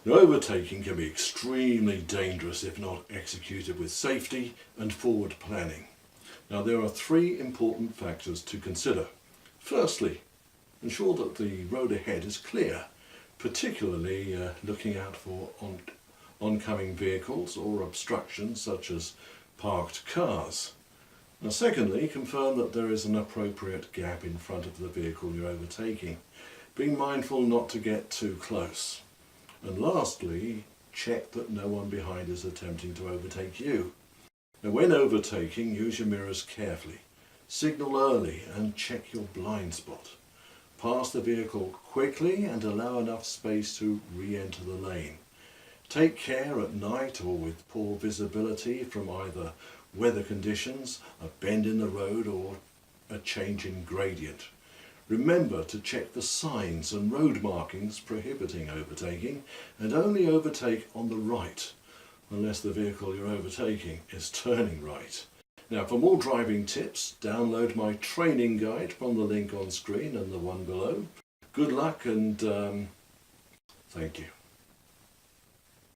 Now, overtaking can be extremely dangerous if not executed with safety and forward planning. Now, there are three important factors to consider. Firstly, ensure that the road ahead is clear, particularly looking out for oncoming vehicles or obstructions such as parked cars. Now, secondly, confirm that there is an appropriate gap in front of the vehicle you're overtaking, being mindful not to get too close. And lastly, check that no one behind is attempting to overtake you. Now, when overtaking, use your mirrors carefully, signal early and check your blind spot. Pass the vehicle quickly and allow enough space to re-enter the lane. Take care at night or with poor visibility from either weather conditions, a bend in the road or a change in gradient. Remember to check the signs and road markings prohibiting overtaking, and only overtake on the right unless the vehicle you're overtaking is turning right. Now, for more driving tips, download my training guide from the link on screen and the one below. Good luck and thank you.